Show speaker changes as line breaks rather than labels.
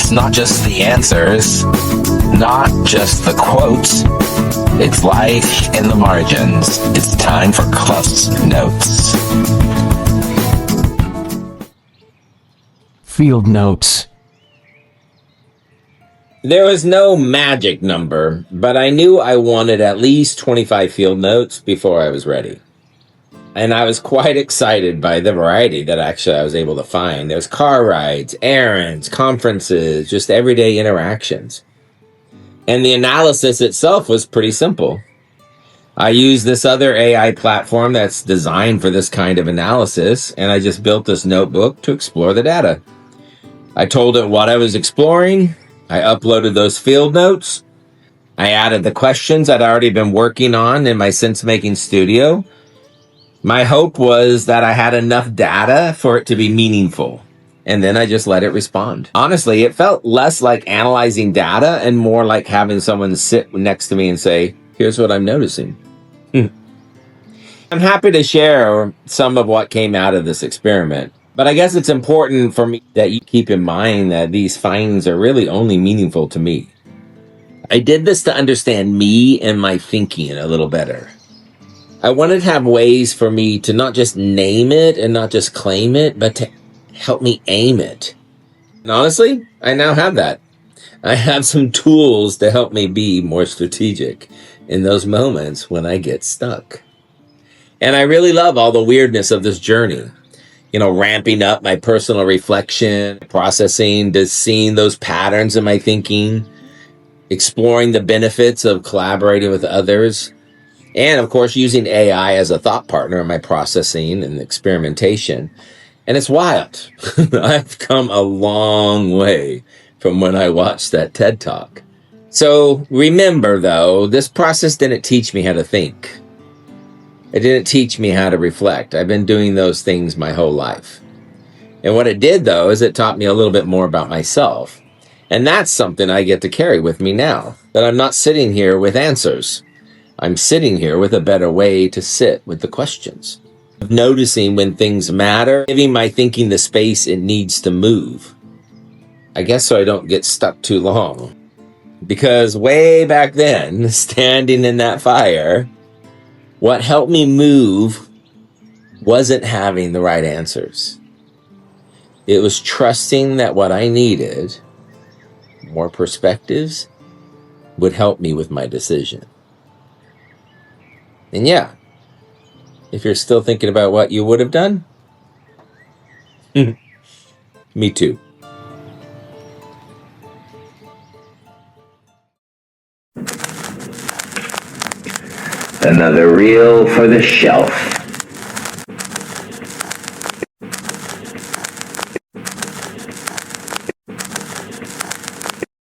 It's not just the answers, not just the quotes. It's life in the margins. It's time for CluffsNotes.
Field notes.
There was no magic number, but I knew I wanted at least 25 field notes before I was ready. And I was quite excited by the variety that actually I was able to find. There's car rides, errands, conferences, just everyday interactions. And the analysis itself was pretty simple. I used this other AI platform that's designed for this kind of analysis, and I just built this notebook to explore the data. I told it what I was exploring. I uploaded those field notes. I added the questions I'd already been working on in my sense-making studio. My hope was that I had enough data for it to be meaningful, and then I just let it respond. Honestly, it felt less like analyzing data and more like having someone sit next to me and say, here's what I'm noticing. I'm happy to share some of what came out of this experiment. But I guess it's important for me that you keep in mind that these findings are really only meaningful to me. I did this to understand me and my thinking a little better. I wanted to have ways for me to not just name it and not just claim it, but to help me aim it. And honestly, I now have that. I have some tools to help me be more strategic in those moments when I get stuck. And I really love all the weirdness of this journey. Ramping up my personal reflection, processing, just seeing those patterns in my thinking, exploring the benefits of collaborating with others, and of course, using AI as a thought partner in my processing and experimentation. And it's wild. I've come a long way from when I watched that TED Talk. So remember, though, this process didn't teach me how to think. It didn't teach me how to reflect. I've been doing those things my whole life. And what it did, though, is it taught me a little bit more about myself. And that's something I get to carry with me now, that I'm not sitting here with answers. I'm sitting here with a better way to sit with the questions. Noticing when things matter, giving my thinking the space it needs to move. I guess so I don't get stuck too long. Because way back then, standing in that fire, what helped me move wasn't having the right answers. It was trusting that what I needed, more perspectives, would help me with my decision. And yeah, if you're still thinking about what you would have done, me too.
Another reel for the shelf.